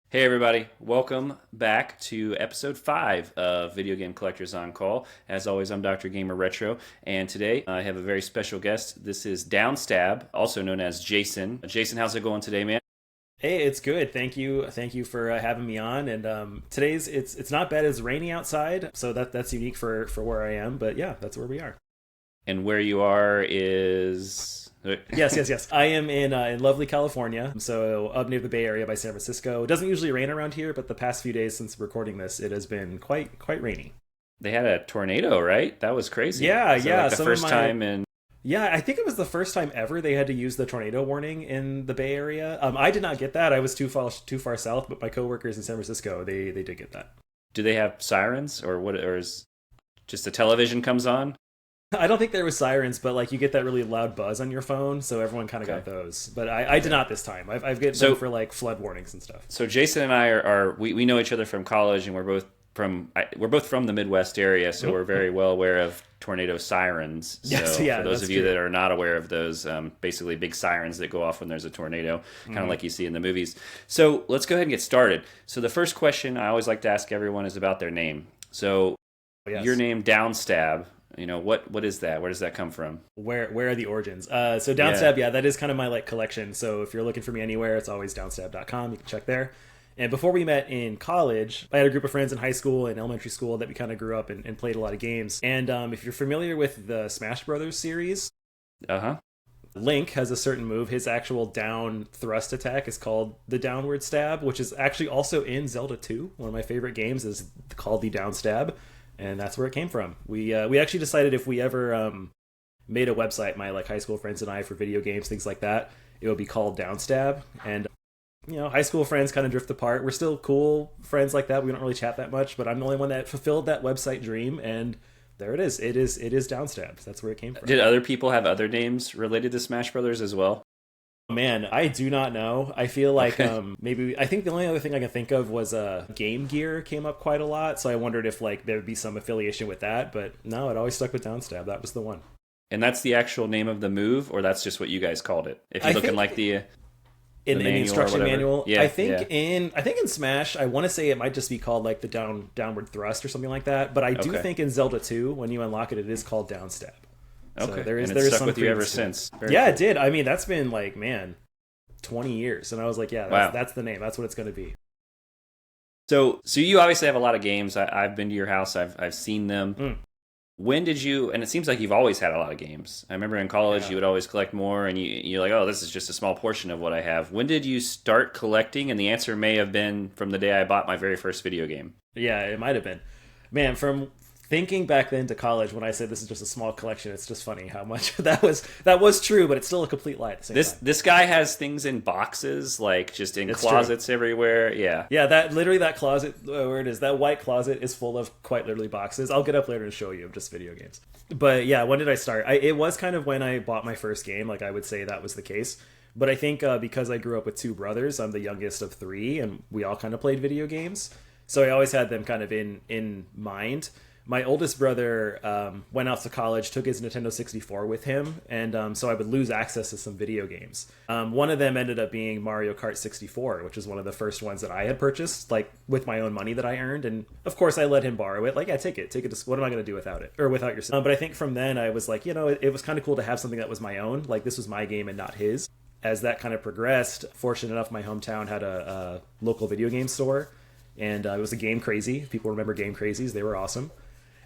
Hey everybody, welcome back to episode 5 of Video Game Collectors on Call. As always, I'm Dr. Gamer Retro, and today I have a very special guest. This is Downstab, also known as Jason. Jason, how's it going today, man? Hey, it's good. Thank you for having me on. And today's it's not bad. It's rainy outside, so that's unique for where I am. But yeah, that's where we are. And where you are is... Yes. I am in lovely California, so up near the Bay Area by San Francisco. It doesn't usually rain around here, but the past few days since recording this, it has been quite rainy. They had a tornado, right? That was crazy. Yeah. Like the first time in... Yeah, I think it was the first time ever they had to use the tornado warning in the Bay Area. I did not get that. I was too far south, but my coworkers in San Francisco, they did get that. Do they have sirens, or what? Or is just the television comes on? I don't think there was sirens, but like you get that really loud buzz on your phone, so everyone kind of got those. But I did not this time. I've get them for like flood warnings and stuff. So Jason and I we know each other from college, and we're both from the Midwest area, so we're very well aware of tornado sirens. Yes, so yeah, for those that's of you true. that are not aware of those, basically big sirens that go off when there's a tornado, kind of like you see in the movies. So let's go ahead and get started. So the first question I always like to ask everyone is about their name. So Yes. your name, Downstab. What is that? Where does that come from? Where are the origins? So Downstab, yeah, that is kind of my like collection. So if you're looking for me anywhere, it's always downstab.com. You can check there. And before we met in college, I had a group of friends in high school and elementary school that we kind of grew up and played a lot of games. And if you're familiar with the Smash Brothers series, Uh-huh. Link has a certain move. His actual down thrust attack is called the downward stab, which is actually also in Zelda 2. One of my favorite games is called the down stab, and that's where it came from. We actually decided if we ever made a website, my like high school friends and I, for video games, things like that, it would be called Downstab. And high school friends kind of drift apart. We're still cool friends like that. We don't really chat that much, but I'm the only one that fulfilled that website dream, and there it is. It is Downstab. That's where it came from. Did other people have other names related to Smash Brothers as well? Man, I do not know. I feel like maybe I think the only other thing I can think of was Game Gear came up quite a lot, so I wondered if like there would be some affiliation with that, but no, it always stuck with Downstab. That was the one. And that's the actual name of the move, or that's just what you guys called it? If you I look in think like the in the manual or instruction whatever. manual, Yeah, I think yeah. in Smash, I want to say it might just be called like the downward thrust or something like that, but I do Okay. think in Zelda 2 when you unlock it, it is called Downstab. So Okay, there is and it's there is stuck some with you ever credence to it. since. Very Yeah, cool. it did. I mean, that's been like, man, 20 years, and I was like, yeah, Wow. that's the name. That's what it's going to be. So you obviously have a lot of games. I've been to your house. I've seen them. Mm. When did you? And it seems like you've always had a lot of games. I remember in college Yeah. you would always collect more, and you're like, oh, this is just a small portion of what I have. When did you start collecting? And the answer may have been from the day I bought my very first video game. Yeah, it might have been. Man, from thinking back then to college when I said this is just a small collection, it's just funny how much that was true, but it's still a complete lie at the same This time. this guy has things in boxes, like just in It's true. closets everywhere. Yeah. Yeah, that closet, where it is, that white closet is full of quite literally boxes. I'll get up later and show you of just video games. But yeah, when did I start? It was kind of when I bought my first game, like I would say that was the case. But I think because I grew up with two brothers, I'm the youngest of three, and we all kind of played video games. So I always had them kind of in mind. My oldest brother went off to college, took his Nintendo 64 with him, and so I would lose access to some video games. One of them ended up being Mario Kart 64, which is one of the first ones that I had purchased, like with my own money that I earned. And of course, I let him borrow it. Like, yeah, take it. What am I going to do without it, or without your? But I think from then I was like, it was kind of cool to have something that was my own. Like this was my game and not his. As that kind of progressed, fortunate enough, my hometown had a local video game store, and it was a Game Crazy. If people remember Game Crazies, they were awesome.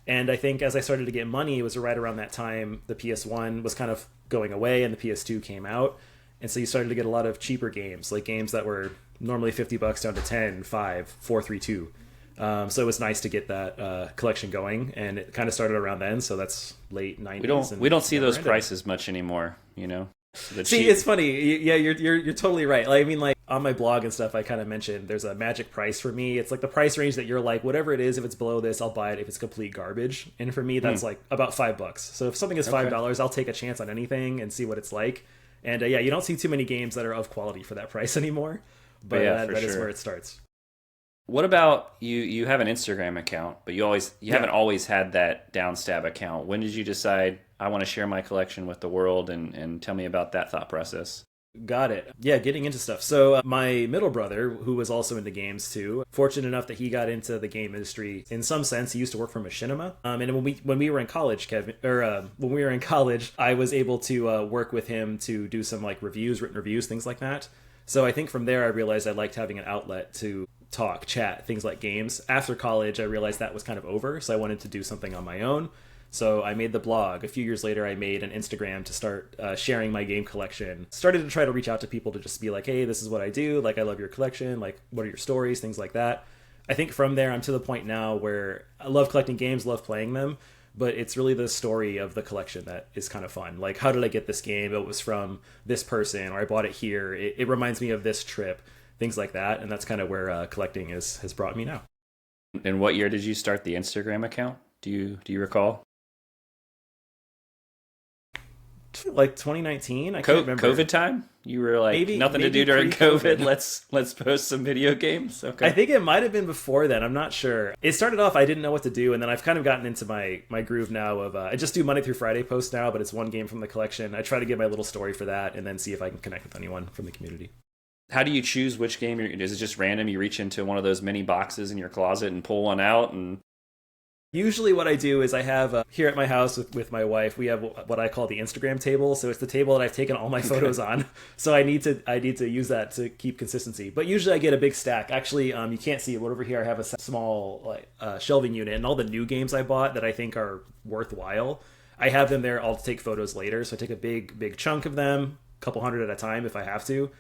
And I think as I started to get money, it was right around that time the PS1 was kind of going away and the PS2 came out. And so you started to get a lot of cheaper games, like games that were normally $50 down to 10, 5, 4, 3, 2. So it was nice to get that collection going, and it kind of started around then. So that's late 90s. We don't see never those ended. prices much anymore. The See, cheap- it's funny. Yeah, you're totally right. Like, I mean, like on my blog and stuff, I kind of mentioned there's a magic price for me. It's like the price range that you're like, whatever it is, if it's below this, I'll buy it. If it's complete garbage, and for me, that's like about $5. So if something is $5, I'll take a chance on anything and see what it's like. And yeah, you don't see too many games that are of quality for that price anymore. But Yeah, for that is sure. where it starts. What about you? You have an Instagram account, but you haven't always had that Downstab account. When did you decide I want to share my collection with the world, and tell me about that thought process? Got it. Yeah, getting into stuff. So my middle brother, who was also into games too, fortunate enough that he got into the game industry in some sense. He used to work for Machinima, and when we were in college, when we were in college, I was able to work with him to do some like reviews, written reviews, things like that. So I think from there I realized I liked having an outlet to talk, chat, things like games. After college, I realized that was kind of over, so I wanted to do something on my own. So I made the blog. A few years later, I made an Instagram to start sharing my game collection. Started to try to reach out to people to just be like, hey, this is what I do. Like, I love your collection. Like, what are your stories? Things like that. I think from there, I'm to the point now where I love collecting games, love playing them, but it's really the story of the collection that is kind of fun. Like, how did I get this game? It was from this person, or I bought it here. It reminds me of this trip, things like that. And that's kind of where collecting has brought me now. And what year did you start the Instagram account? Do you recall? Like 2019, I can't remember. COVID time? You were like, nothing to do during COVID. Let's post some video games. Okay. I think it might have been before then. I'm not sure. It started off, I didn't know what to do, and then I've kind of gotten into my groove now of I just do Monday through Friday posts now, but it's one game from the collection. I try to give my little story for that, and then see if I can connect with anyone from the community. How do you choose which game? Is it just random? You reach into one of those mini boxes in your closet and pull one out and... Usually what I do is I have, here at my house with my wife, we have what I call the Instagram table. So it's the table that I've taken all my photos on. So I need to use that to keep consistency. But usually I get a big stack. Actually, you can't see it, but over here I have a small shelving unit. And all the new games I bought that I think are worthwhile, I have them there all to take photos later. So I take a big chunk of them, a couple hundred at a time if I have to.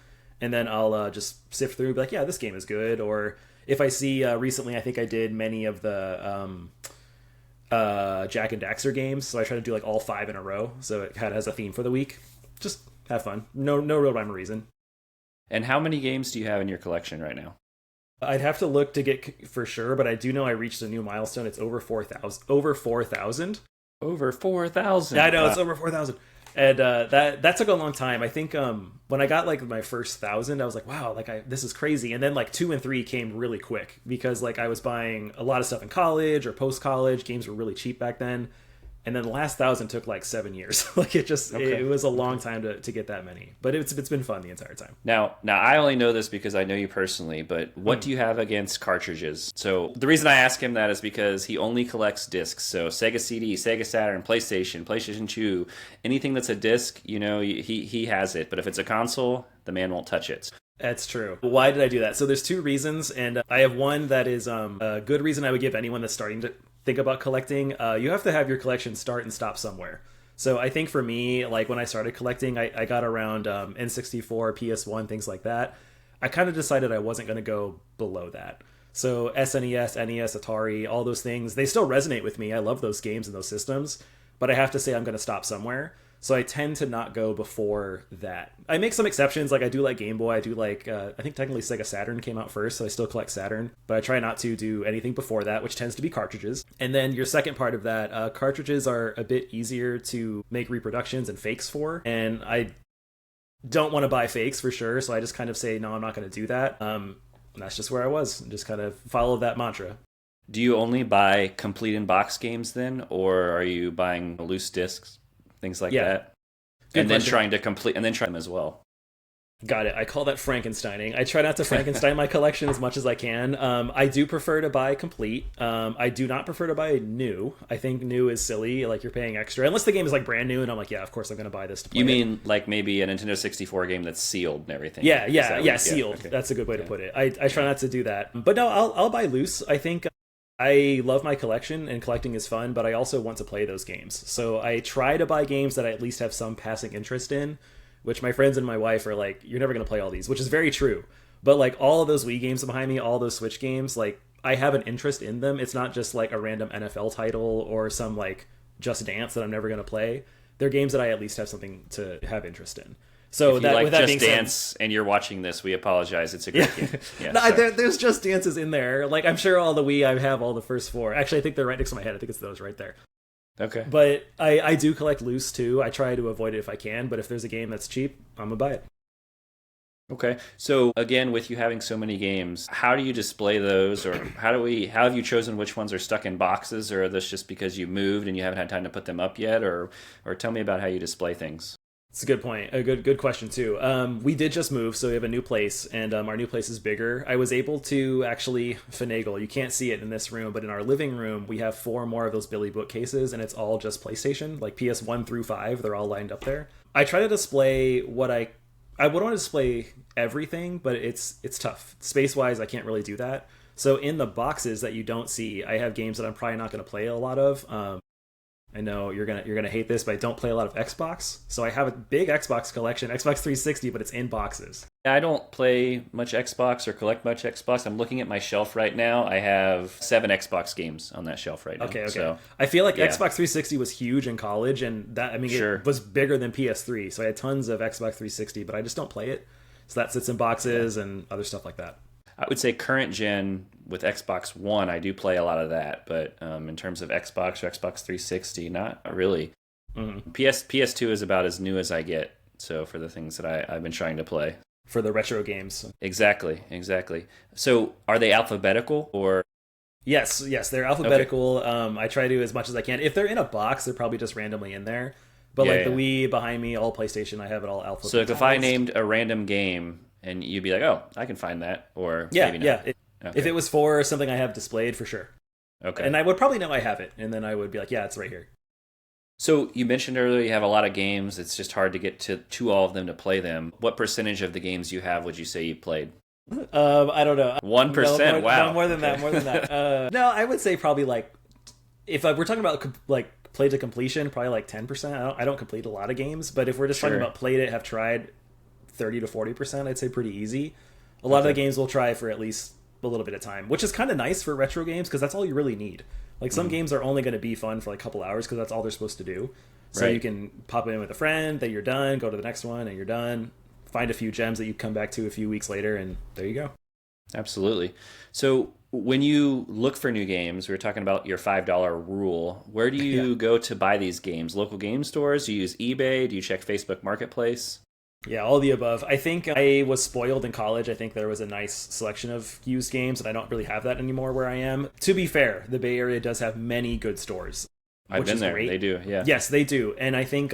And then I'll just sift through and be like, yeah, this game is good. Or if I see recently, I think I did many of the... Jack and Daxter games, so I try to do like all 5 in a row, so it kind of has a theme for the week. Just have fun. No real rhyme or reason. And how many games do you have in your collection right now? I'd have to look to get for sure, but I do know I reached a new milestone. It's over 4,000. Over 4,000. Over 4,000. I know, wow. It's over 4,000. And that took a long time. I think when I got like my first 1,000, I was like, wow, this is crazy. And then like 2 and 3 came really quick because like I was buying a lot of stuff in college or post college. Games were really cheap back then. And then the last 1,000 took like 7 years. Like it was a long time to get that many. But it's been fun the entire time. Now I only know this because I know you personally, but what do you have against cartridges? So the reason I ask him that is because he only collects discs. So Sega CD, Sega Saturn, PlayStation 2, anything that's a disc, he has it. But if it's a console, the man won't touch it. That's true. Why did I do that? So there's 2 reasons, and I have one that is a good reason I would give anyone that's starting to think about collecting. You have to have your collection start and stop somewhere. So I think for me, like when I started collecting, I got around N64, PS1, things like that. I kind of decided I wasn't going to go below that. So SNES, NES, Atari, all those things, they still resonate with me. I love those games and those systems, but I have to say I'm going to stop somewhere. So I tend to not go before that. I make some exceptions, like I do like Game Boy, I do like, I think technically Sega Saturn came out first, so I still collect Saturn, but I try not to do anything before that, which tends to be cartridges. And then your second part of that, cartridges are a bit easier to make reproductions and fakes for, and I don't want to buy fakes for sure, so I just kind of say, no, I'm not going to do that. That's just where I was, and just kind of follow that mantra. Do you only buy complete in-box games then, or are you buying loose discs? Things like that. Good and question. Then trying to complete, and then try them as well. Got it. I call that Frankensteining. I try not to Frankenstein my collection as much as I can. I do prefer to buy complete. I do not prefer to buy new. I think new is silly. Like you're paying extra. Unless the game is like brand new and I'm like, yeah, of course I'm going to buy this to play. You mean like maybe a Nintendo 64 game that's sealed and everything? Yeah, sealed. Okay. That's a good way to put it. I try not to do that. But no, I'll buy loose. I think I love my collection and collecting is fun, but I also want to play those games. So I try to buy games that I at least have some passing interest in, which my friends and my wife are like, you're never going to play all these, which is very true. But like all of those Wii games behind me, all those Switch games, like I have an interest in them. It's not just like a random NFL title or some like Just Dance that I'm never going to play. They're games that I at least have something to have interest in. So if you like Just Dance and you're watching this, we apologize. It's a great game. Yeah, no, there's Just Dances in there. Like I'm sure all the Wii, I have all the first 4. Actually, I think they're right next to my head. I think it's those right there. Okay. But I do collect loose too. I try to avoid it if I can. But if there's a game that's cheap, I'm gonna buy it. Okay. So again, with you having so many games, how do you display those, or how have you chosen which ones are stuck in boxes, or are this just because you moved and you haven't had time to put them up yet, or tell me about how you display things? It's a good point. A good question too. We did just move, so we have a new place, and our new place is bigger. I was able to actually finagle. You can't see it in this room, but in our living room, we have 4 more of those Billy bookcases, and it's all just PlayStation, like PS1 through 5. They're all lined up there. I try to display what I would want to display everything, but it's tough. Space wise, I can't really do that. So in the boxes that you don't see, I have games that I'm probably not going to play a lot of. I know you're gonna hate this, but I don't play a lot of Xbox. So I have a big Xbox collection, Xbox 360, but it's in boxes. I don't play much Xbox or collect much Xbox. I'm looking at my shelf right now. I have 7 Xbox games on that shelf right now. Okay. So, I feel like Xbox 360 was huge in college, and Sure. it was bigger than PS3. So I had tons of Xbox 360, but I just don't play it. So that sits in boxes and other stuff like that. I would say current gen with Xbox One, I do play a lot of that. But in terms of Xbox or Xbox 360, not really. Mm-hmm. PS2 is about as new as I get. So for the things that I've been trying to play. For the retro games. Exactly. So are they alphabetical or? Yes, they're alphabetical. Okay. I try to as much as I can. If they're in a box, they're probably just randomly in there. But the Wii behind me, all PlayStation, I have it all alphabetical. So if I named a random game and you'd be like, oh, I can find that, or maybe not. Okay. If it was for something I have displayed, for sure. Okay. And I would probably know I have it, and then I would be like, yeah, it's right here. So you mentioned earlier you have a lot of games. It's just hard to get to all of them to play them. What percentage of the games you have would you say you played? I don't know. 1%? No, wow. No, more than that. No, I would say probably like, if we're talking about like played to completion, probably like 10%. I don't complete a lot of games, but if we're just talking about played it, have tried 30 to 40%, I'd say pretty easy. A lot of the games we'll try for at least a little bit of time, which is kind of nice for retro games because that's all you really need. Like some games are only going to be fun for like a couple hours because that's all they're supposed to do. So you can pop in with a friend, then you're done, go to the next one, and you're done. Find a few gems that you come back to a few weeks later, and there you go. Absolutely. So when you look for new games, we were talking about your $5 rule. Where do you go to buy these games? Local game stores? Do you use eBay? Do you check Facebook Marketplace? Yeah, all the above. I think I was spoiled in college. I think there was a nice selection of used games, and I don't really have that anymore where I am. To be fair, the Bay Area does have many good stores. I've been there. Great. They do, yeah. Yes, they do. And I think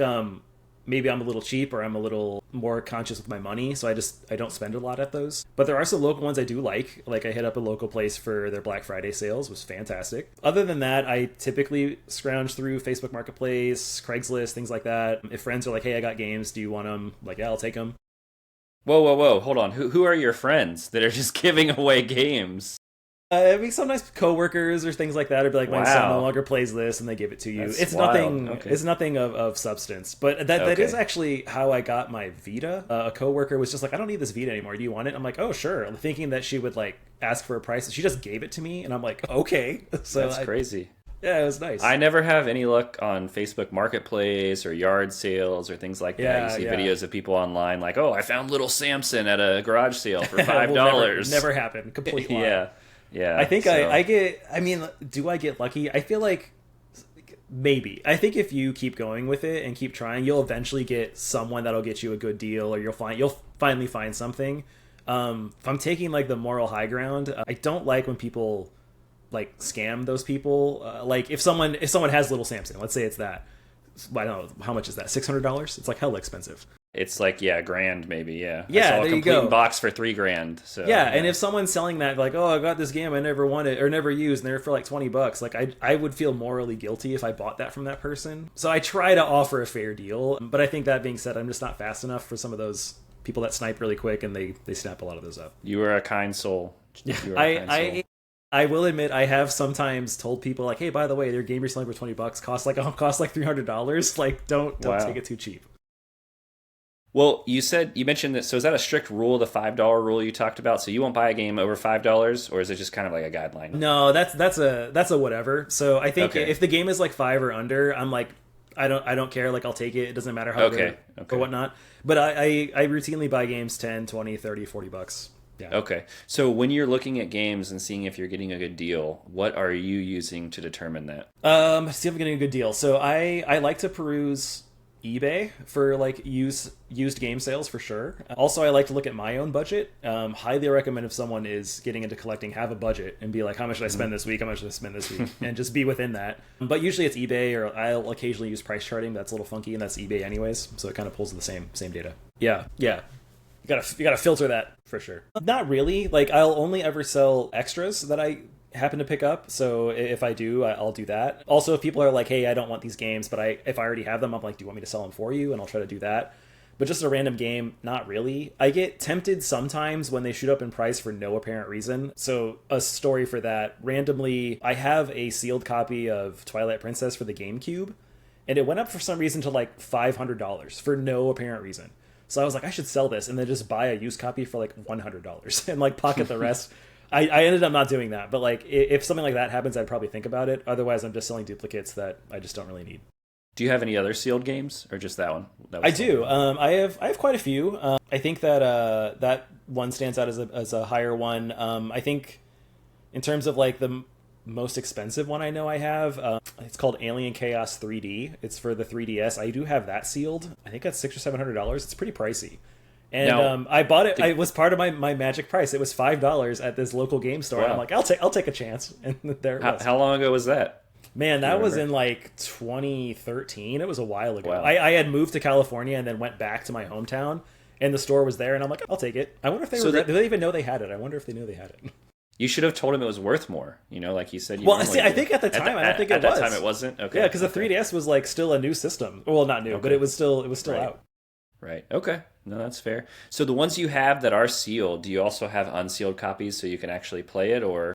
maybe I'm a little cheap or I'm a little more conscious with my money, so I don't spend a lot at those. But there are some local ones I do like. Like I hit up a local place for their Black Friday sales, was fantastic. Other than that, I typically scrounge through Facebook Marketplace, Craigslist, things like that. If friends are like, hey, I got games, do you want them? Like, yeah, I'll take them. Whoa, hold on. Who are your friends that are just giving away games? I mean, sometimes coworkers or things like that would be like, my son no longer plays this, and they give it to you. It's nothing. Okay. It's nothing of substance. But that is actually how I got my Vita. A coworker was just like, I don't need this Vita anymore. Do you want it? I'm like, oh sure. I'm thinking that she would like ask for a price. She just gave it to me, and I'm like, okay. So that's crazy. Yeah, it was nice. I never have any luck on Facebook Marketplace or yard sales or things like that. You see videos of people online like, oh, I found little Samson at a garage sale for $5. Never happened. Complete lie. Yeah, I think I get. I mean, do I get lucky? I feel like maybe. I think if you keep going with it and keep trying, you'll eventually get someone that'll get you a good deal, or you'll finally find something. If I'm taking like the moral high ground, I don't like when people like scam those people. Like if someone has Little Samson, let's say it's that. I don't know how much is that. $600? It's like hella expensive. It's like $1,000 maybe, yeah. Yeah, I saw there a you go. complete box for $3,000. So yeah, and if someone's selling that, like, oh, I got this game I never wanted or never used, and they're for like $20, like I would feel morally guilty if I bought that from that person. So I try to offer a fair deal, but I think that being said, I'm just not fast enough for some of those people that snipe really quick, and they snap a lot of those up. You are a kind soul. I will admit I have sometimes told people like, hey, by the way, their game you're selling for $20 costs like $300. Like, don't take it too cheap. Well, you mentioned that. So is that a strict rule, the $5 rule you talked about? So you won't buy a game over $5, or is it just kind of like a guideline? No, that's a whatever. So I think if the game is like 5 or under, I'm like, I don't care. Like, I'll take it. It doesn't matter how good or whatnot. But I routinely buy games 10, 20, 30, $40. Yeah. Okay. So when you're looking at games and seeing if you're getting a good deal, what are you using to determine that? See if I'm getting a good deal. So I like to peruse eBay for like used game sales for sure. Also, I like to look at my own budget. Highly recommend if someone is getting into collecting, have a budget and be like, how much should I spend this week? How much should I spend this week? And just be within that. But usually it's eBay, or I'll occasionally use price charting. That's a little funky, and that's eBay anyways. So it kind of pulls the same data. Yeah. You gotta filter that for sure. Not really. Like, I'll only ever sell extras that I happen to pick up. So if I do, I'll do that. Also, if people are like, hey, I don't want these games, but if I already have them, I'm like, do you want me to sell them for you? And I'll try to do that. But just a random game, not really. I get tempted sometimes when they shoot up in price for no apparent reason. So a story for that. Randomly, I have a sealed copy of Twilight Princess for the GameCube, and it went up for some reason to like $500 for no apparent reason. So I was like, I should sell this and then just buy a used copy for like $100 and like pocket the rest. I ended up not doing that, but like if something like that happens, I'd probably think about it. Otherwise, I'm just selling duplicates that I just don't really need. Do you have any other sealed games, or just that one? I do. I have quite a few. I think that that one stands out as a higher one. I think in terms of like the most expensive one I know I have, it's called Alien Chaos 3D. It's for the 3DS. I do have that sealed. I think that's $600 or $700. It's pretty pricey. And now, I bought it. It was part of my magic price. It was $5 at this local game store. Wow. And I'm like, I'll take a chance. And there it was. How long ago was that? Man, that was in like 2013. It was a while ago. Wow. I had moved to California and then went back to my hometown, and the store was there, and I'm like, I'll take it. I wonder if they do they even know they had it? I wonder if they knew they had it. You should have told him it was worth more. You know, like you said. Well, see, I think at the time, I don't think it was. At that time, it wasn't. Okay. Yeah, because the 3DS was like still a new system. Well, not new, but it was still right. out. Right. Okay. No, that's fair. So the ones you have that are sealed, do you also have unsealed copies so you can actually play it, or?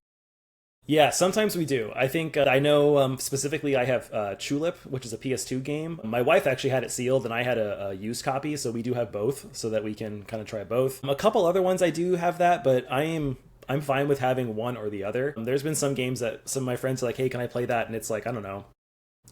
Yeah, sometimes we do. I think I know specifically I have Tulip, which is a PS2 game. My wife actually had it sealed, and I had a used copy, so we do have both, so that we can kind of try both. A couple other ones I do have that, but I'm fine with having one or the other. There's been some games that some of my friends are like, hey, can I play that? And it's like, I don't know,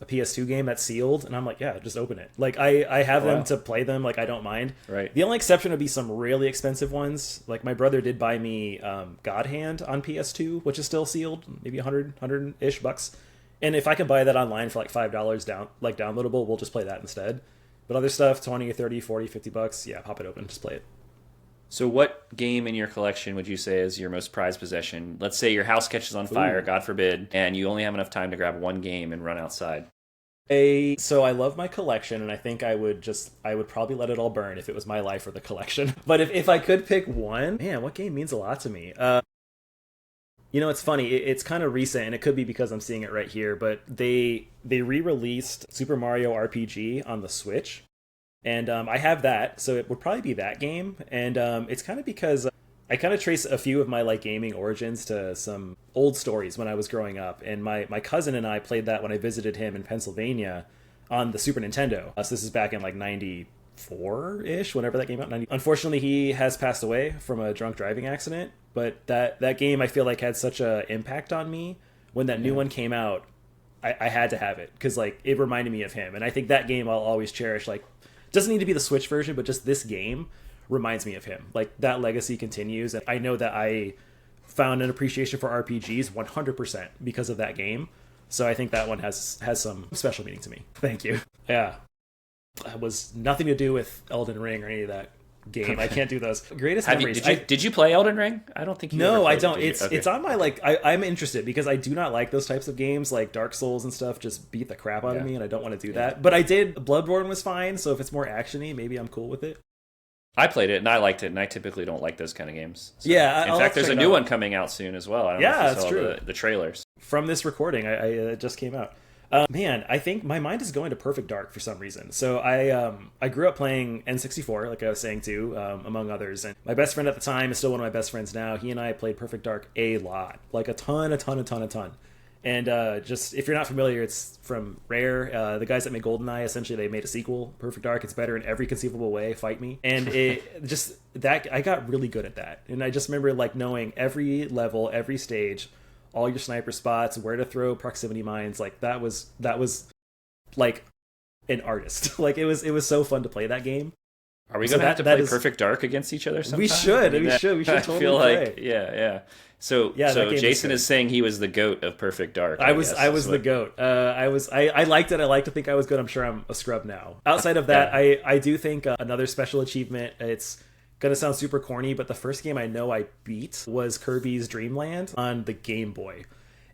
a PS2 game that's sealed, and I'm like, yeah, just open it. Like I have them to play them, like I don't mind. Right. The only exception would be some really expensive ones. Like my brother did buy me God Hand on PS2, which is still sealed, maybe 100-ish bucks. And if I can buy that online for like $5 downloadable, we'll just play that instead. But other stuff, 20, 30, 40, 50 bucks, yeah, pop it open, just play it. So what game in your collection would you say is your most prized possession? Let's say your house catches on fire, God forbid, and you only have enough time to grab one game and run outside. So I love my collection, and I think I would probably let it all burn if it was my life or the collection. But if I could pick one, man, what game means a lot to me? You know, it's funny. It's kind of recent, and it could be because I'm seeing it right here, but they re-released Super Mario RPG on the Switch. And I have that, so it would probably be that game. And it's kind of because I kind of trace a few of my like gaming origins to some old stories when I was growing up. And my cousin and I played that when I visited him in Pennsylvania on the Super Nintendo. So this is back in like 94-ish, whenever that came out. Unfortunately, he has passed away from a drunk driving accident. But that game, I feel like, had such an impact on me. When that new one came out, I had to have it because like it reminded me of him. And I think that game I'll always cherish. Like, doesn't need to be the Switch version, but just this game reminds me of him. Like, that legacy continues, and I know that I found an appreciation for RPGs 100% because of that game. So I think that one has some special meaning to me. Thank you. Yeah. It was nothing to do with Elden Ring or any of that game. I can't do those. Greatest memories. Did you play Elden Ring? I don't think you No, I ever don't. It, it's on my, like, I'm interested because I do not like those types of games, like Dark Souls and stuff just beat the crap out of me, and I don't want to do that. But I did. Bloodborne was fine, so if it's more action-y, maybe I'm cool with it. I played it, and I liked it, and I typically don't like those kind of games. So. Yeah. In fact, there's a new one coming out soon as well. I don't know if you saw true. The trailers. From this recording, it just came out. Man, I think my mind is going to Perfect Dark for some reason. So I grew up playing N64, like I was saying too, among others. And my best friend at the time is still one of my best friends now. He and I played Perfect Dark a lot, like a ton. And just if you're not familiar, it's from Rare, the guys that made GoldenEye. Essentially, they made a sequel, Perfect Dark. It's better in every conceivable way. Fight me. And it just that I got really good at that. And I just remember like knowing every level, every stage, all your sniper spots, where to throw proximity mines. Like that was like an artist. Like it was so fun to play that game. Are we So going to have to that play is- Perfect Dark against each other sometime? We should. I mean, We should. We should I totally feel like, play. yeah. So, Yeah, that so game is Jason good. is saying he was the GOAT of Perfect Dark. I was guess, I is was the what- goat. I liked it. I like to think I was good. I'm sure I'm a scrub now. Outside of that, Yeah. I do think another special achievement. It's gonna sound super corny, but the first game I know I beat was Kirby's Dream Land on the Game Boy,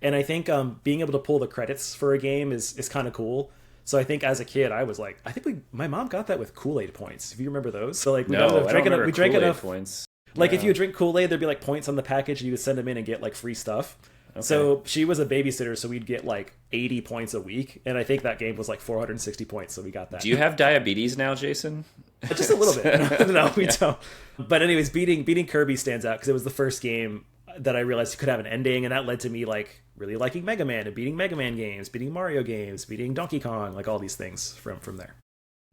and I think being able to pull the credits for a game is kind of cool. So I think as a kid, I was like, I think my mom got that with Kool-Aid points. If you remember those, so like we No, I don't drank enough. remember We drank Kool-Aid enough. points. Like No. if you drink Kool-Aid, there'd be like points on the package, and you would send them in and get like free stuff. So she was a babysitter, so we'd get like 80 points a week, and I think that game was like 460 points, so we got that. Do you have diabetes now, Jason? Just a little bit. No, we don't. But anyways, beating Kirby stands out because it was the first game that I realized you could have an ending, and that led to me like really liking Mega Man and beating Mega Man games, beating Mario games, beating Donkey Kong, like all these things from there.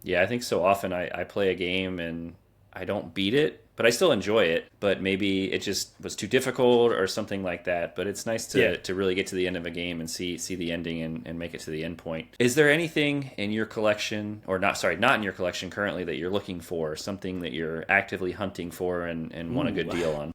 Yeah, I think so often I play a game and I don't beat it, but I still enjoy it. But maybe it just was too difficult or something like that. But it's nice to really get to the end of a game and see the ending and make it to the end point. Is there anything in your collection, or not in your collection currently, that you're looking for, something that you're actively hunting for and want a good deal on?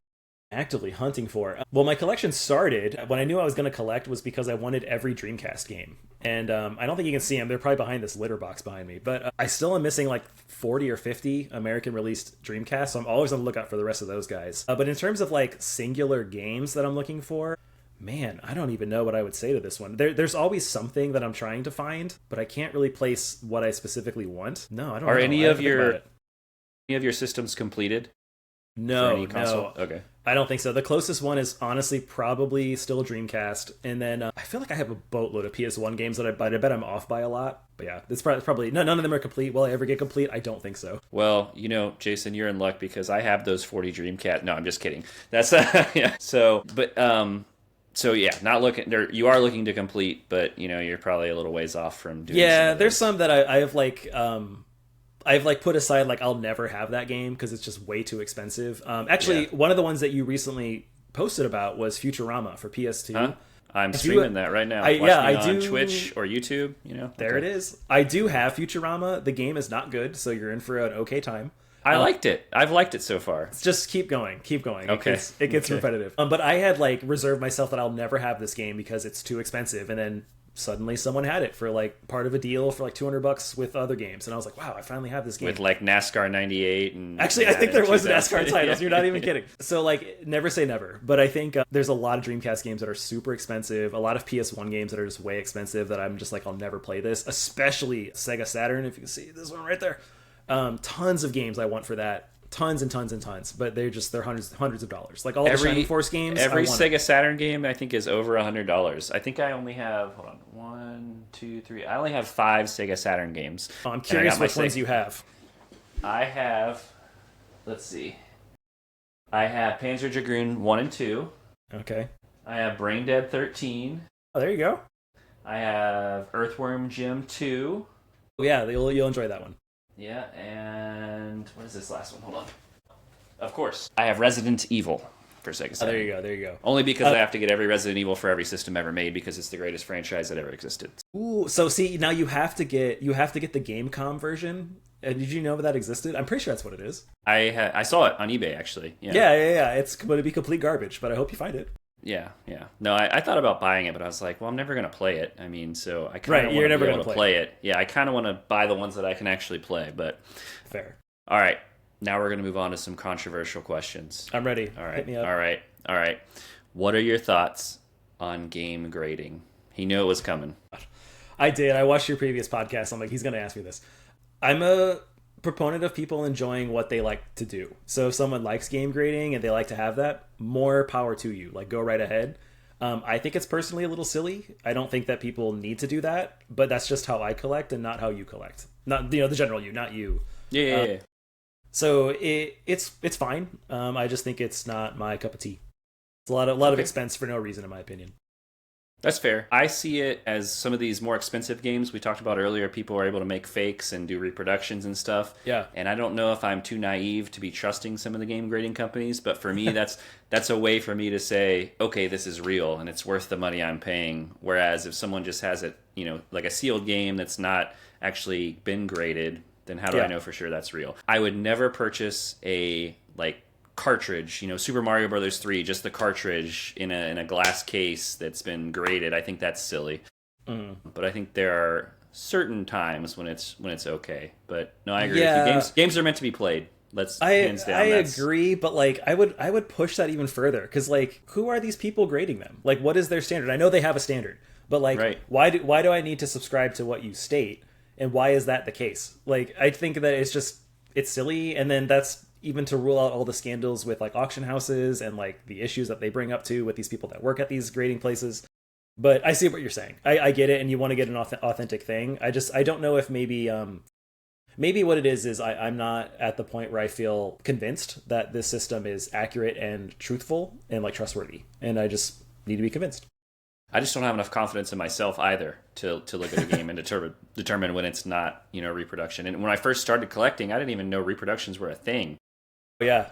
Actively hunting for. Well, my collection started when I knew I was going to collect was because I wanted every Dreamcast game. And I don't think you can see them. They're probably behind this litter box behind me. But I still am missing like 40 or 50 American released Dreamcast. So I'm always on the lookout for the rest of those guys. But in terms of like singular games that I'm looking for, man, I don't even know what I would say to this one. There's always something that I'm trying to find, but I can't really place what I specifically want. No, I don't know. Are I any have of to think about it. any of your systems completed? For No, any console? no. Okay. I don't think so. The closest one is honestly probably still Dreamcast, and then I feel like I have a boatload of PS1 games that I bet I'm off by a lot. But yeah, it's probably none of them are complete. Will I ever get complete? I don't think so. Well, Jason, you're in luck because I have those 40 Dreamcast. No, I'm just kidding. That's yeah. So yeah, not looking. You are looking to complete, but you're probably a little ways off from doing. Yeah, some there's some that I have like. I've like put aside like I'll never have that game because it's just way too expensive. Actually, one of the ones that you recently posted about was Futurama for PS2. Huh? I'm streaming that right now. Watch me on Twitch or YouTube. There it is. I do have Futurama. The game is not good, so you're in for an okay time. I liked it. I've liked it so far. Just keep going. Okay. It gets repetitive. But I had like reserved myself that I'll never have this game because it's too expensive, and then suddenly someone had it for like part of a deal for like $200 with other games, and I was like, wow, I finally have this game with like NASCAR '98 and actually I think there was NASCAR titles. Yeah. You're not even kidding. So like never say never, but I think there's a lot of Dreamcast games that are super expensive, a lot of PS1 games that are just way expensive that I'm just like I'll never play this, especially Sega Saturn. If you can see this one right there, tons of games I want for that. Tons and tons and tons, but they're hundreds of dollars. Like all the Shining Force games. Every Sega Saturn game I think is over $100. I think I only have 1, 2, 3. I only have 5 Sega Saturn games. Oh, I'm curious which ones you have. I have. Let's see. I have Panzer Dragoon 1 and 2. Okay. I have Brain Dead 13. Oh, there you go. I have Earthworm Jim 2. Yeah, you'll enjoy that one. Yeah, and what is this last one? Hold on. Of course, I have Resident Evil for Sega Saturn. There you go. Only because I have to get every Resident Evil for every system ever made because it's the greatest franchise that ever existed. Ooh, so see now you have to get the Gamecom version. Did you know that existed? I'm pretty sure that's what it is. I saw it on eBay actually. Yeah. It's going to be complete garbage, but I hope you find it. Yeah. No, I thought about buying it, but I was like, well, I'm never going to play it. I mean, so I kind of want to be able to play it. Yeah, I kind of want to buy the ones that I can actually play, but... Fair. All right, now we're going to move on to some controversial questions. I'm ready. All right. Hit me up. All right. What are your thoughts on game grading? He knew it was coming. I did. I watched your previous podcast. I'm like, he's going to ask me this. I'm a proponent of people enjoying what they like to do. So if someone likes game grading and they like to have that, more power to you. Like, go right ahead. I think it's personally a little silly. I don't think that people need to do that, but that's just how I collect and not how you collect. Not the general you, not you. Yeah. So it's fine. I just think it's not my cup of tea. It's a lot of expense for no reason, in my opinion. That's fair. I see it as some of these more expensive games we talked about earlier. People are able to make fakes and do reproductions and stuff. Yeah. And I don't know if I'm too naive to be trusting some of the game grading companies, but for me, that's a way for me to say, okay, this is real and it's worth the money I'm paying. Whereas if someone just has it, like a sealed game that's not actually been graded, then how do I know for sure that's real? I would never purchase a like cartridge, Super Mario Brothers 3, just the cartridge in a glass case that's been graded. I think that's silly. But I think there are certain times when it's okay. But no, I agree with you. Games are meant to be played. Hands down. I agree, but like I would push that even further, because like, who are these people grading them? Like, what is their standard? I know they have a standard, but like, why do I need to subscribe to what you state, and why is that the case? Like, I think that it's silly, and then that's even to rule out all the scandals with like auction houses and like the issues that they bring up too with these people that work at these grading places. But I see what you're saying. I get it, and you want to get an authentic thing. I don't know if maybe what it is I'm not at the point where I feel convinced that this system is accurate and truthful and like trustworthy, and I just need to be convinced. I just don't have enough confidence in myself either to look at a game and determine when it's not, reproduction. And when I first started collecting, I didn't even know reproductions were a thing. Yeah.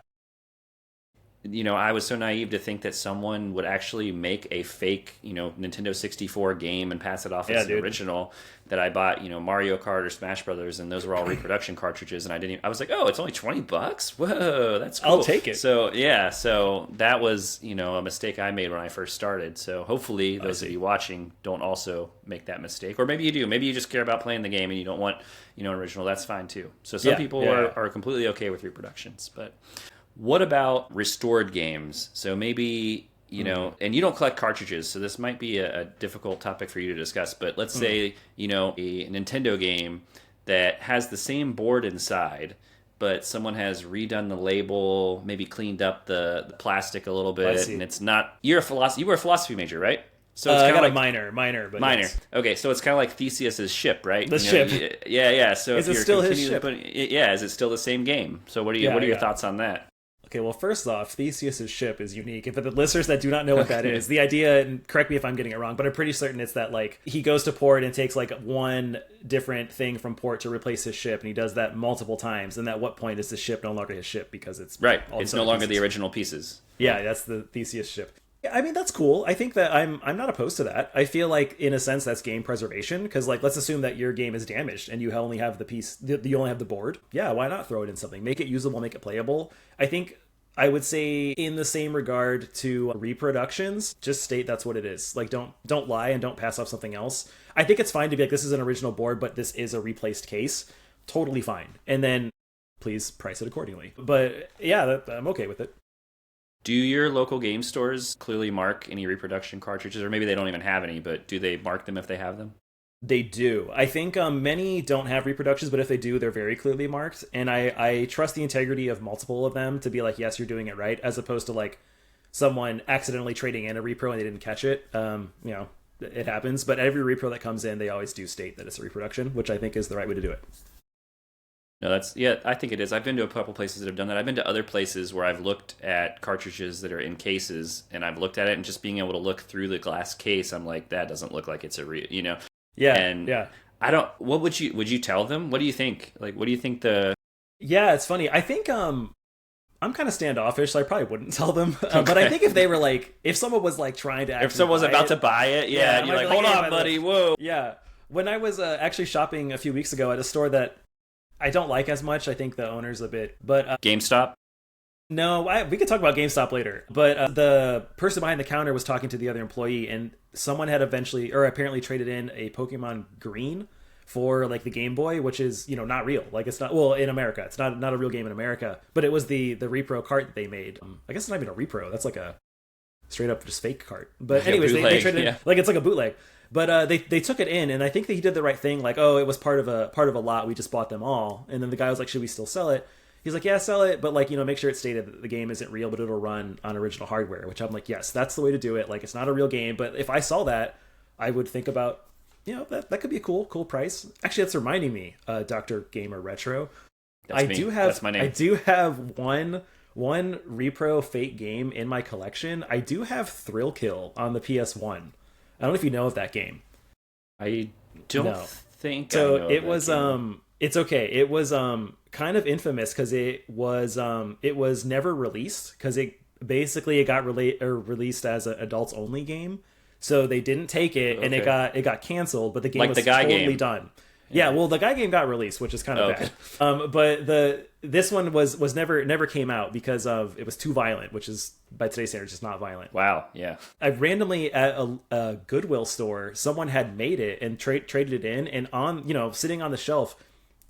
I was so naive to think that someone would actually make a fake, Nintendo 64 game and pass it off as an original, that I bought, Mario Kart or Smash Brothers, and those were all reproduction cartridges, and I was like, oh, it's only $20? Whoa, that's cool. I'll take it. So that was, a mistake I made when I first started. So hopefully those of you watching don't also make that mistake. Or maybe you do. Maybe you just care about playing the game and you don't want, an original. That's fine too. So some people are completely okay with reproductions, but... What about restored games? So maybe, and you don't collect cartridges, so this might be a difficult topic for you to discuss, but let's say, a Nintendo game that has the same board inside, but someone has redone the label, maybe cleaned up the plastic a little bit, and it's not... You were a philosophy major, right? So it's kind of like minor, but minor. Yes. Okay, so it's kind of like Theseus's ship, right? The ship. Yeah. So is it still his ship? Is it still the same game? So what are your thoughts on that? Okay, well, first off, Theseus's ship is unique. And for the listeners that do not know what that is, the idea, and correct me if I'm getting it wrong, but I'm pretty certain it's that, like, he goes to port and takes, like, one different thing from port to replace his ship, and he does that multiple times. And at what point is the ship no longer his ship, because it's... Right, it's no longer the original pieces. Yeah, that's the Theseus ship. I mean, that's cool. I think that I'm not opposed to that. I feel like, in a sense, that's game preservation, because, like, let's assume that your game is damaged and you only have the piece, you only have the board. Yeah, why not throw it in something? Make it usable, make it playable. I think I would say, in the same regard to reproductions, just state that's what it is. Like, don't lie and don't pass off something else. I think it's fine to be like, this is an original board, but this is a replaced case. Totally fine. And then please price it accordingly. But yeah, I'm okay with it. Do your local game stores clearly mark any reproduction cartridges? Or maybe they don't even have any, but do they mark them if they have them? They do. I think many don't have reproductions, but if they do, they're very clearly marked. And I trust the integrity of multiple of them to be like, yes, you're doing it right, as opposed to like someone accidentally trading in a repro and they didn't catch it. It happens. But every repro that comes in, they always do state that it's a reproduction, which I think is the right way to do it. No, I think it is. I've been to a couple places that have done that. I've been to other places where I've looked at cartridges that are in cases, and I've looked at it, and just being able to look through the glass case, I'm like, that doesn't look like it's a real, Yeah. I don't. What would you tell them? What do you think? Like, what do you think Yeah, it's funny. I think I'm kind of standoffish, so I probably wouldn't tell them. But I think if they were like, if someone was like trying to, actually if someone was about to buy it, and you're like, hold on, buddy, whoa. Yeah. When I was actually shopping a few weeks ago at a store that I don't like as much, I think the owner's a bit, but GameStop. No, we could talk about GameStop later. But the person behind the counter was talking to the other employee, and someone had apparently traded in a Pokemon Green for like the Game Boy, which is, not real. Like, it's not, well, in America, it's not a real game in America, but it was the repro cart that they made. I guess it's not even a repro. That's like a straight up just fake cart. But like anyways, they traded in, like, it's like a bootleg. But they took it in, and I think that he did the right thing. Like, oh, it was part of a lot. We just bought them all. And then the guy was like, should we still sell it? He's like, yeah, sell it, but like, make sure it's stated that the game isn't real, but it'll run on original hardware, which I'm like, yes, that's the way to do it. Like, it's not a real game, but if I saw that, I would think about, that could be a cool price. Actually, that's reminding me, Dr. Gamer Retro. That's my name. I do have one repro fake game in my collection. I do have Thrill Kill on the PS1. I don't know if you know of that game. I don't think so. I know it was game. It's okay. It was kind of infamous because it was never released, because it got released as an adults only game. So they didn't take it, and it got canceled. But the game was totally done. Yeah, well, the Guy game got released, which is kind of Okay. bad. But this one was never came out because of it was too violent, which is by today's standards just not violent. Wow. Yeah. I randomly at a Goodwill store, someone had made it and traded it in, and on sitting on the shelf,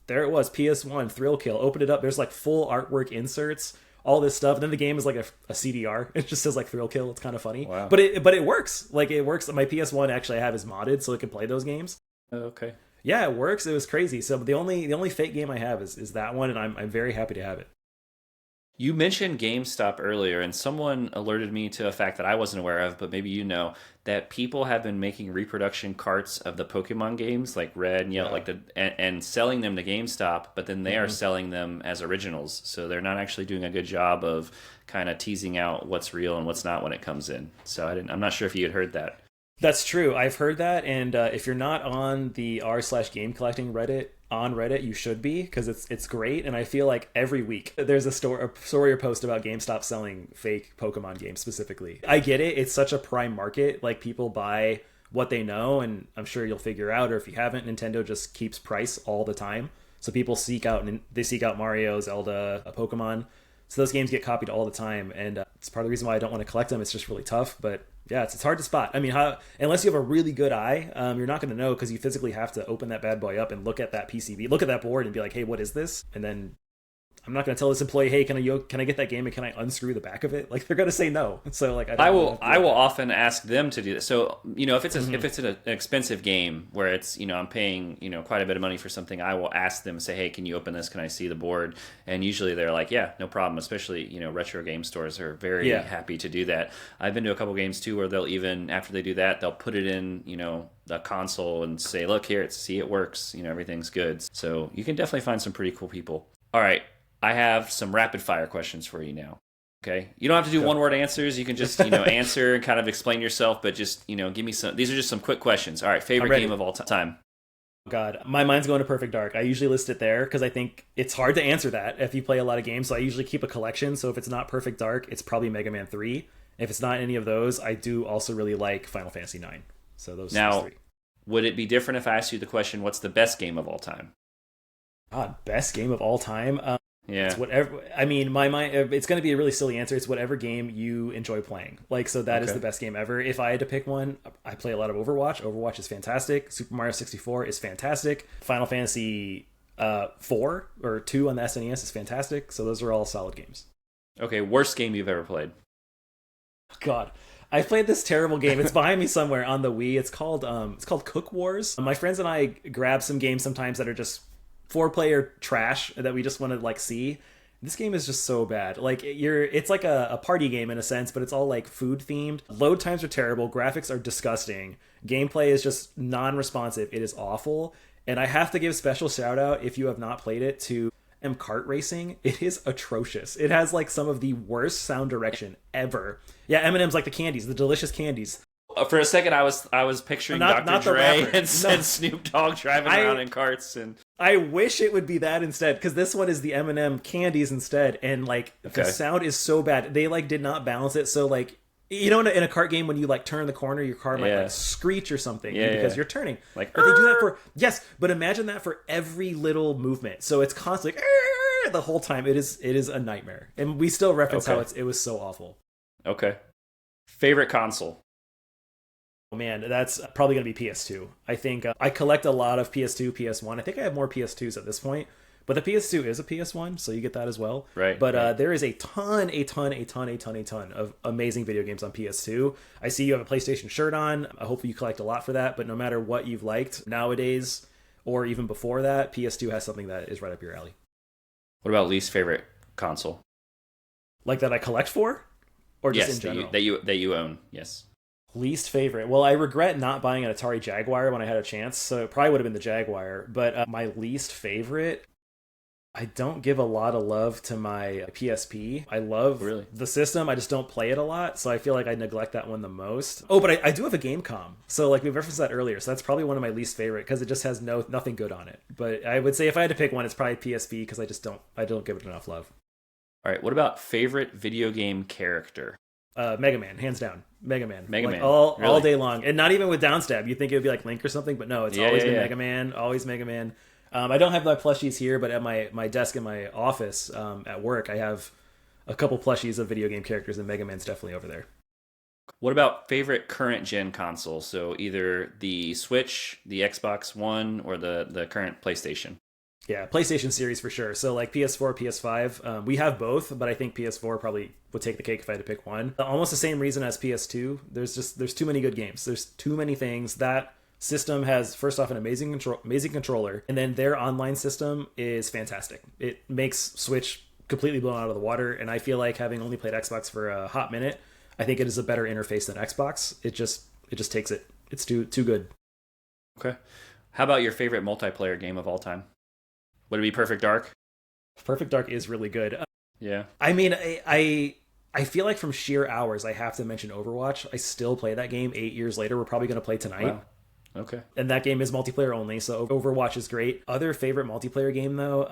there it was, PS1 Thrill Kill. Open it up, there's like full artwork inserts, all this stuff. And then the game is like a CDR. It just says like Thrill Kill. It's kind of funny. Wow. But it works. Like it works. My PS1 actually I have is modded so it can play those games. Okay. Yeah, it works. It was crazy. So the only fake game I have is that one, and I'm very happy to have it. You mentioned GameStop earlier, and someone alerted me to a fact that I wasn't aware of, but maybe you know, that people have been making reproduction carts of the Pokemon games, like Red and Yellow, and selling them to GameStop, but then they are selling them as originals. So they're not actually doing a good job of kind of teasing out what's real and what's not when it comes in. So I'm not sure if you had heard that. That's true. I've heard that, and if you're not on the r/game collecting Reddit on Reddit, you should be, because it's great. And I feel like every week there's a story or post about GameStop selling fake Pokemon games specifically. I get it; it's such a prime market. Like people buy what they know, and I'm sure you'll figure out. Or if you haven't, Nintendo just keeps price all the time, so people seek out Mario, Zelda, a Pokemon. So those games get copied all the time, and it's part of the reason why I don't want to collect them. It's just really tough, but yeah, it's hard to spot. I mean, unless you have a really good eye, you're not going to know because you physically have to open that bad boy up and look at that PCB, look at that board, and be like, "Hey, what is this?" And then I'm not going to tell this employee, "Hey, can I get that game and can I unscrew the back of it?" Like they're going to say no. So like I will often ask them to do this. So if it's if it's an expensive game where it's I'm paying quite a bit of money for something, I will ask them, say, "Hey, can you open this? Can I see the board?" And usually they're like, "Yeah, no problem." Especially retro game stores are very happy to do that. I've been to a couple games too where they'll even after they do that they'll put it in the console and say, "Look here, it works. Everything's good." So you can definitely find some pretty cool people. All right. I have some rapid fire questions for you now. Okay, you don't have to do one word answers. You can just answer and kind of explain yourself, but just give me some. These are just some quick questions. All right, favorite game of all time. God, my mind's going to Perfect Dark. I usually list it there because I think it's hard to answer that if you play a lot of games. So I usually keep a collection. So if it's not Perfect Dark, it's probably Mega Man 3. If it's not any of those, I do also really like Final Fantasy 9. So those three. Would it be different if I asked you the question, what's the best game of all time? Best game of all time? Yeah. It's whatever. I mean, my mind. It's going to be a really silly answer. It's whatever game you enjoy playing. Like, so that is the best game ever. If I had to pick one, I play a lot of Overwatch. Overwatch is fantastic. Super Mario 64 is fantastic. Final Fantasy 4 or 2 on the SNES is fantastic. So those are all solid games. Okay, worst game you've ever played? God. I played this terrible game. It's behind me somewhere on the Wii. It's called Cook Wars. My friends and I grab some games sometimes that are just 4-player trash that we just want to like see. This game is just so bad. Like it's like a party game in a sense, but it's all like food themed. Load times are terrible. Graphics are disgusting. Gameplay is just non-responsive. It is awful. And I have to give special shout out if you have not played it to Kart Racing. It is atrocious. It has like some of the worst sound direction ever. Yeah, M&M's like the candies, the delicious candies. For a second, I was picturing Dr. Dre and Snoop Dogg driving around in carts. And I wish it would be that instead, because this one is the M&M candies instead, and like the sound is so bad. They like did not balance it, so like in a kart game when you like turn the corner, your car might like screech or something because you're turning. Like, but they do that for but imagine that for every little movement. So it's constantly the whole time. It is a nightmare, and we still reference how it was so awful. Okay, favorite console. Oh man, that's probably going to be PS2. I think I collect a lot of PS2, PS1. I think I have more PS2s at this point, but the PS2 is a PS1, so you get that as well. Right. But there is a ton of amazing video games on PS2. I see you have a PlayStation shirt on. I hope you collect a lot for that, but no matter what you've liked nowadays, or even before that, PS2 has something that is right up your alley. What about least favorite console? Like that I collect for? Or just in general? that you own, yes. Least favorite. Well, I regret not buying an Atari Jaguar when I had a chance, so it probably would have been the Jaguar. But my least favorite, I don't give a lot of love to my PSP. I love the system. I just don't play it a lot, so I feel like I neglect that one the most. Oh, but I do have a GameCom. So like we referenced that earlier, so that's probably one of my least favorite because it just has nothing good on it. But I would say if I had to pick one, it's probably PSP because I don't give it enough love. All right, what about favorite video game character? Mega Man, hands down. Mega Man. Mega like Man. all Really? day long. And not even with Downstab. You'd think it would be like Link or something, but no, it's Yeah, always yeah, been yeah. Mega Man. Always Mega Man. I don't have my plushies here, but at my desk in my office at work, I have a couple plushies of video game characters, and Mega Man's definitely over there. What about favorite current gen console? So either the Switch, the Xbox One, or the current PlayStation. Yeah, PlayStation series for sure. So like PS4, PS5, we have both, but I think PS4 probably would take the cake if I had to pick one. Almost the same reason as PS2. There's too many good games. There's too many things. That system has, first off, an amazing controller, and then their online system is fantastic. It makes Switch completely blown out of the water, and I feel like, having only played Xbox for a hot minute, I think it is a better interface than Xbox. It just takes it. It's too good. Okay. How about your favorite multiplayer game of all time? Would it be Perfect Dark? Perfect Dark is really good. Yeah. I mean, I feel like from sheer hours, I have to mention Overwatch. I still play that game 8 years later. We're probably going to play tonight. Wow. Okay. And that game is multiplayer only, so Overwatch is great. Other favorite multiplayer game, though,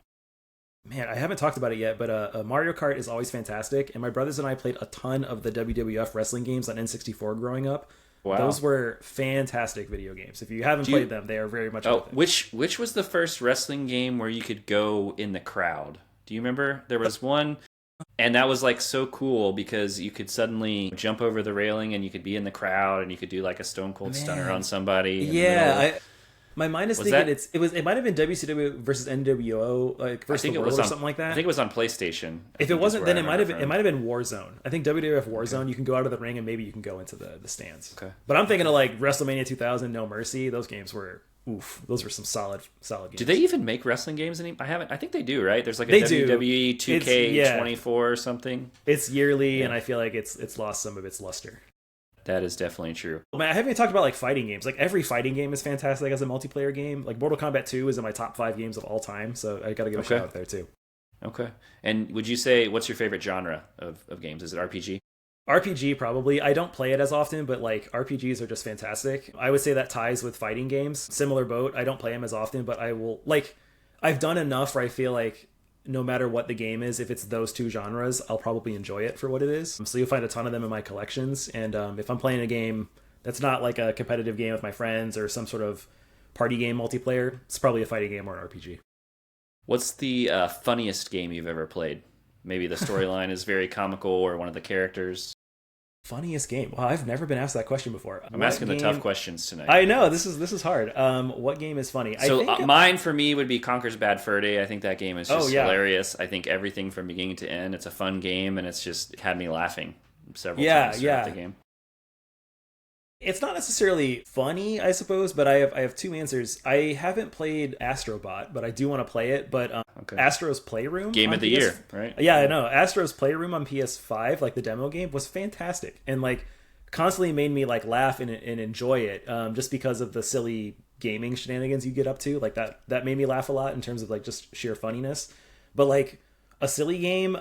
man, I haven't talked about it yet, but Mario Kart is always fantastic. And my brothers and I played a ton of the WWF wrestling games on N64 growing up. Wow. Those were fantastic video games. If you haven't played them, they are very much worth it. Which was the first wrestling game where you could go in the crowd? Do you remember? There was one, and that was like so cool because you could suddenly jump over the railing and you could be in the crowd and you could do like a Stone Cold Stunner on somebody. Yeah, my mind is Was thinking that- it might have been WCW versus NWO, like versus the World or something like that. I think it was on PlayStation. If it wasn't, then it might have been from. Warzone. I think WWF Warzone. You can go out of the ring and maybe you can go into the stands. Okay. But I'm thinking of like WrestleMania 2000, No Mercy. Those games were Those were some solid games. Do they even make wrestling games anymore? I think they do, right? There's like a They do. WWE 2K24 or something. It's yearly, and I feel like it's lost some of its luster. That is definitely true. Man, I haven't even talked about like fighting games. Like every fighting game is fantastic as a multiplayer game. Like Mortal Kombat 2 is in my top 5 games of all time, so I got to give a shout out there too. Okay. And would you say, what's your favorite genre of games? Is it RPG? RPG probably. I don't play it as often, but like RPGs are just fantastic. I would say that ties with fighting games. Similar boat. I don't play them as often, but I will like. I've done enough where I feel like no matter what the game is, if it's those two genres, I'll probably enjoy it for what it is. So you'll find a ton of them in my collections. And if I'm playing a game that's not like a competitive game with my friends or some sort of party game multiplayer, it's probably a fighting game or an RPG. What's the funniest game you've ever played? Maybe the storyline is very comical or one of the characters. Funniest game? Wow, I've never been asked that question before. I'm asking the tough questions tonight. I know, this is hard. What game is funny? So I think mine for me would be Conker's Bad Fur Day. I think that game is just hilarious. I think everything from beginning to end, it's a fun game, and it's just had me laughing several times throughout the game. It's not necessarily funny, I suppose, but I have two answers. I haven't played Astrobot, but I do want to play it. But Astro's Playroom Game of the year, right? Yeah, I know. Astro's Playroom on PS5, like the demo game, was fantastic and like constantly made me like laugh and enjoy it, just because of the silly gaming shenanigans you get up to. Like that made me laugh a lot in terms of like just sheer funniness. But like a silly game.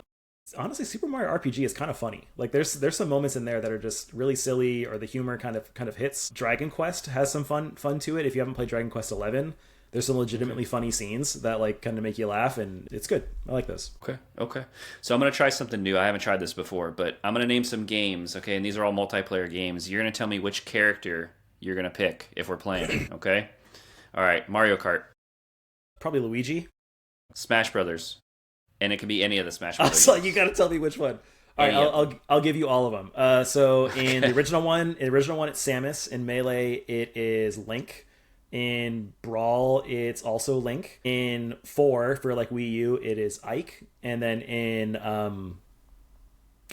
Honestly, Super Mario RPG is kind of funny. Like there's some moments in there that are just really silly, or the humor kind of hits. Dragon Quest has some fun to it. If you haven't played Dragon Quest 11, there's some legitimately funny scenes that like kind of make you laugh, and it's good. I like those. Okay. So I'm gonna try something new. I haven't tried this before, but I'm gonna name some games. Okay, and these are all multiplayer games. You're gonna tell me which character you're gonna pick if we're playing. Okay. All right. Mario Kart. Probably Luigi. Smash Brothers. And it can be any of the Smash Brothers. So you got to tell me which one. All right, I'll give you all of them. So in the original one, it's Samus. In Melee, it is Link. In Brawl, it's also Link. In 4 for like Wii U, it is Ike. And then in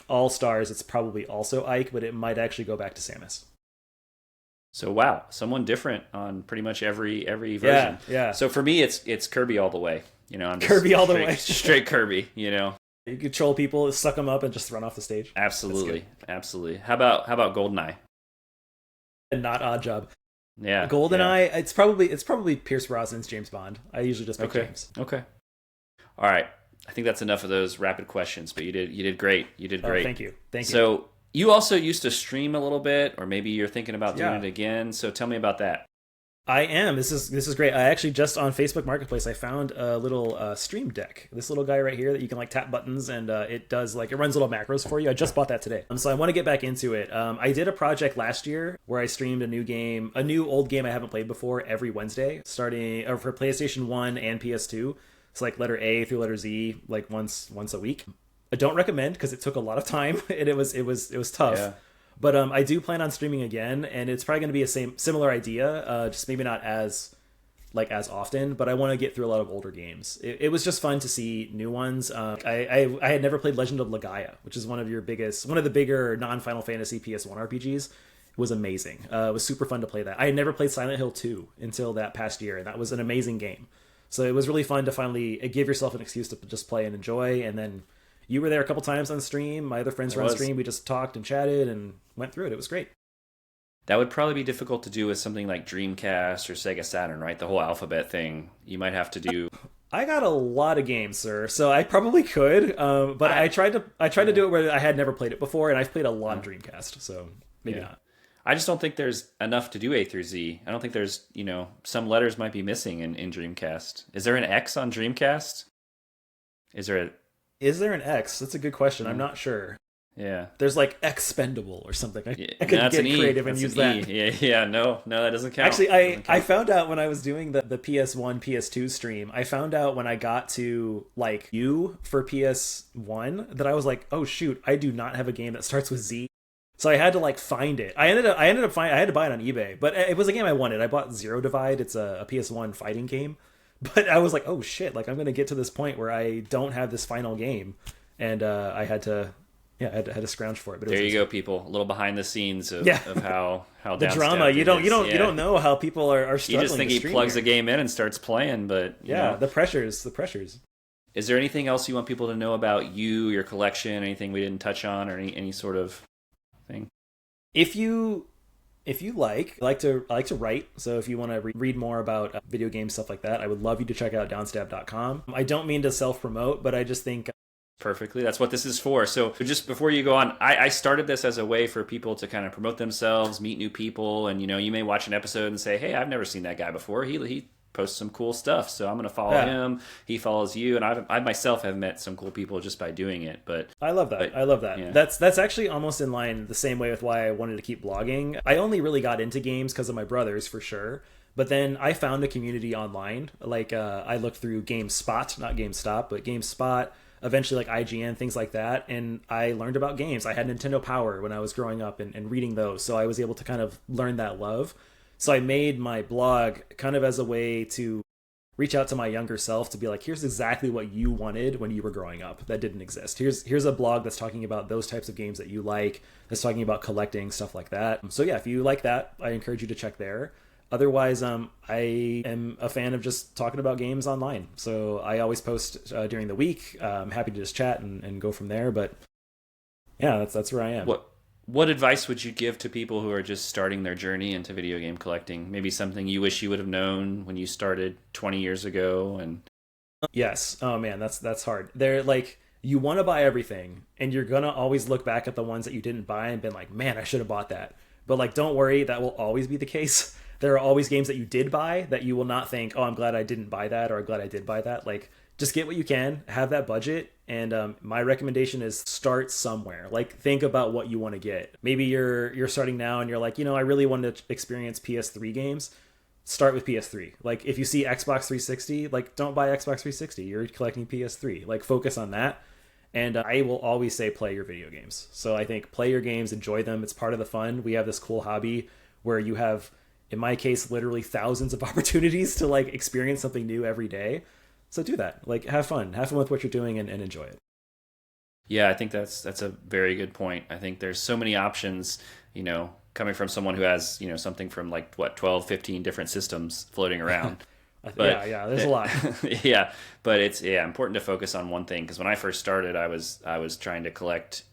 All Stars, it's probably also Ike, but it might actually go back to Samus. So wow, someone different on pretty much every version. Yeah. So for me, it's Kirby all the way. You know, I'm just Kirby all the way. Straight Kirby. You know, you control people, suck them up, and just run off the stage. Absolutely. How about GoldenEye? And not Oddjob. Yeah, GoldenEye. It's probably Pierce Brosnan's James Bond. I usually just pick James. Okay. All right. I think that's enough of those rapid questions. But you did great. You did great. Thank you. So you also used to stream a little bit, or maybe you're thinking about doing it again. So tell me about that. I am. This is great. I actually just on Facebook Marketplace I found a little Stream Deck. This little guy right here that you can like tap buttons and it does like it runs little macros for you. I just bought that today. So I want to get back into it. I did a project last year where I streamed a new old game I haven't played before every Wednesday, starting for PlayStation 1 and PS2. It's like letter A through letter Z, like once a week. I don't recommend because it took a lot of time and it was tough. Yeah. But I do plan on streaming again, and it's probably going to be a similar idea, just maybe not as often. But I want to get through a lot of older games. It was just fun to see new ones. I had never played Legend of Legaia, which is one of the bigger non-Final Fantasy PS1 RPGs. It was amazing. It was super fun to play that. I had never played Silent Hill 2 until that past year, and that was an amazing game. So it was really fun to finally give yourself an excuse to just play and enjoy, and then. You were there a couple times on stream. My other friends were on stream. We just talked and chatted and went through it. It was great. That would probably be difficult to do with something like Dreamcast or Sega Saturn, right? The whole alphabet thing. You might have to do. I got a lot of games, sir, so I probably could. But I tried to do it where I had never played it before, and I've played a lot of Dreamcast, so maybe not. I just don't think there's enough to do A through Z. I don't think there's, some letters might be missing in Dreamcast. Is there an X on Dreamcast? Is there an X? That's a good question. I'm not sure. Yeah. There's like expendable or something. I could get creative and use that. Yeah, no, that doesn't count. Actually, I found out when I was doing the PS1, PS2 stream, I found out when I got to like U for PS1 that I was like, oh shoot, I do not have a game that starts with Z. So I had to like find it. I ended up I had to buy it on eBay, but it was a game I wanted. I bought Zero Divide. It's a PS1 fighting game. But I was like, oh shit, like I'm going to get to this point where I don't have this final game. And I had to scrounge for it. But there you go, people. A little behind the scenes of how the drama. You don't know how people are struggling. You just think he plugs a game in and starts playing, but the pressures. Is there anything else you want people to know about you, your collection, anything we didn't touch on, or any sort of thing? If you like to write, so if you want to read more about video games, stuff like that, I would love you to check out downstab.com. I don't mean to self-promote, but I just think perfectly, that's what this is for. So just before you go on, I started this as a way for people to kind of promote themselves, meet new people, and you may watch an episode and say, hey, I've never seen that guy before. He posts some cool stuff, so I'm going to follow him. He follows you, and I myself have met some cool people just by doing it. But I love that. Yeah. That's actually almost in line the same way with why I wanted to keep blogging. I only really got into games because of my brothers, for sure. But then I found a community online. Like I looked through GameSpot, not GameStop, but GameSpot. Eventually, like IGN, things like that, and I learned about games. I had Nintendo Power when I was growing up and reading those, so I was able to kind of learn that love. So I made my blog kind of as a way to reach out to my younger self to be like, here's exactly what you wanted when you were growing up that didn't exist. Here's a blog that's talking about those types of games that you like, that's talking about collecting, stuff like that. So yeah, if you like that, I encourage you to check there. Otherwise, I am a fan of just talking about games online. So I always post during the week. I'm happy to just chat and go from there. But yeah, that's where I am. What advice would you give to people who are just starting their journey into video game collecting? Maybe something you wish you would have known when you started 20 years ago? And yes. Oh man, that's hard. They're like, you want to buy everything, and you're gonna always look back at the ones that you didn't buy and been like, man, I should have bought that. But like, don't worry, that will always be the case. There are always games that you did buy that you will not think, oh, I'm glad I didn't buy that, or I'm glad I did buy that. Like, just get what you can, have that budget, and my recommendation is start somewhere. Like, think about what you want to get. Maybe you're starting now and you're like, I really want to experience PS3 games. Start with PS3. Like, if you see Xbox 360, like, don't buy Xbox 360. You're collecting PS3. Like, focus on that. And I will always say play your video games. So I think play your games, enjoy them. It's part of the fun. We have this cool hobby where you have, in my case, literally thousands of opportunities to like experience something new every day. So do that. Like, have fun with what you're doing and enjoy it. Yeah, I think that's a very good point. I think there's so many options, coming from someone who has, something from like 12, 15 different systems floating around. But, yeah, there's a lot. Yeah, but it's important to focus on one thing, because when I first started, I was trying to collect,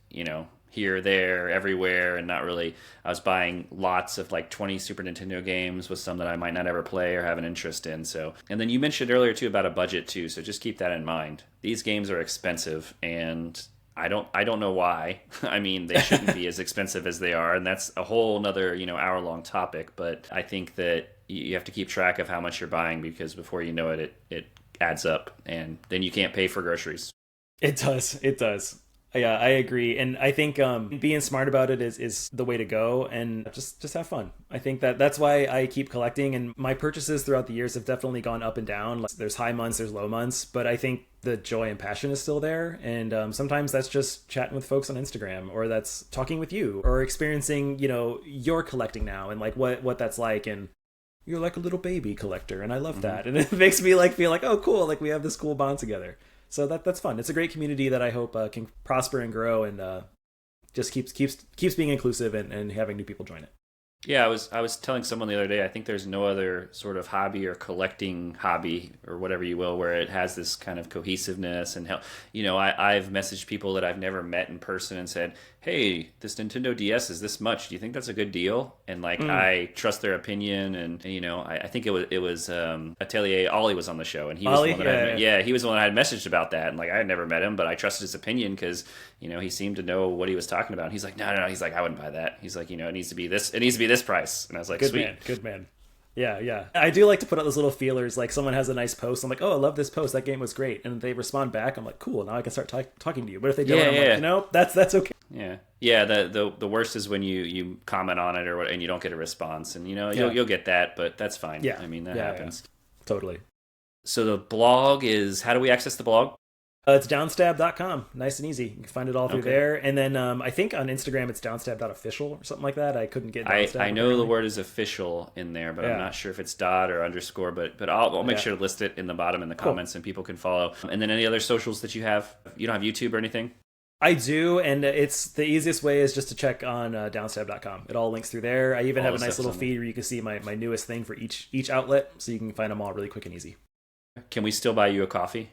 here, there, everywhere, and not really. I was buying lots of like 20 Super Nintendo games with some that I might not ever play or have an interest in. So, and then you mentioned earlier too about a budget too. So just keep that in mind. These games are expensive, and I don't know why. I mean, they shouldn't be as expensive as they are, and that's a whole nother hour-long topic. But I think that you have to keep track of how much you're buying, because before you know it, it adds up, and then you can't pay for groceries. It does. It does. Yeah, I agree, and I think being smart about it is the way to go, and just have fun. I think that's why I keep collecting, and my purchases throughout the years have definitely gone up and down. Like, there's high months, there's low months, but I think the joy and passion is still there, and sometimes that's just chatting with folks on Instagram, or that's talking with you, or experiencing your collecting now, and like what that's like, and you're like a little baby collector, and I love that, and it makes me like feel like, oh cool, like we have this cool bond together. So that's fun. It's a great community that I hope can prosper and grow, and just keeps being inclusive and having new people join it. Yeah, I was telling someone the other day, I think there's no other sort of hobby or collecting hobby or whatever you will where it has this kind of cohesiveness and help. I've messaged people that I've never met in person and said, hey, this Nintendo DS is this much. Do you think that's a good deal? And like, I trust their opinion. And I think it was Atelier Ollie was on the show, and he was Ollie? the one that he was the one I had messaged about that. And like, I had never met him, but I trusted his opinion because he seemed to know what he was talking about. And he's like, no. He's like, I wouldn't buy that. He's like, it needs to be this. It needs to be this price. And I was like, sweet. Good man. Yeah. I do like to put out those little feelers. Like, someone has a nice post, I'm like, oh, I love this post. That game was great. And they respond back. I'm like, cool. Now I can start talking to you. But if they don't, I'm like, that's okay. Yeah. The worst is when you comment on it and you don't get a response, and you'll get that, but that's fine. Yeah. I mean, that happens. Yeah. Totally. So the blog is, how do we access the blog? It's downstab.com. Nice and easy. You can find it all through there. And then I think on Instagram it's downstab.official or something like that. I couldn't get downstab. I know the word is official in there, but I'm not sure if it's dot or underscore. But I'll make sure to list it in the bottom in the comments, and people can follow. And then any other socials that you have? You don't have YouTube or anything? I do, and it's the easiest way is just to check on downstab.com. It all links through there. I even have a nice little feed where you can see my newest thing for each outlet, so you can find them all really quick and easy. Can we still buy you a coffee?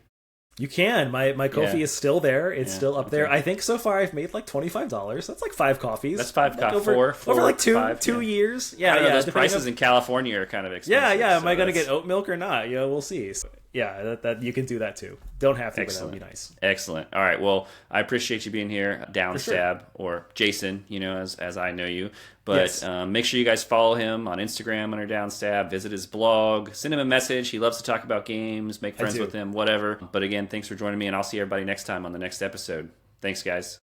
You can. My Ko-fi is still there. It's still up there. I think so far I've made like $25. That's like 5 coffees. That's 5 coffees. Over like two years. Yeah, those prices in California are kind of expensive. Yeah. Am I going to get oat milk or not? We'll see. So, that you can do that too. Don't have to, but that would be nice. Excellent. All right. Well, I appreciate you being here, Downstab, or Jason, as I know you. But make sure you guys follow him on Instagram under Downstab. Visit his blog. Send him a message. He loves to talk about games. Make friends with him. Whatever. But again, thanks for joining me, and I'll see everybody next time on the next episode. Thanks, guys.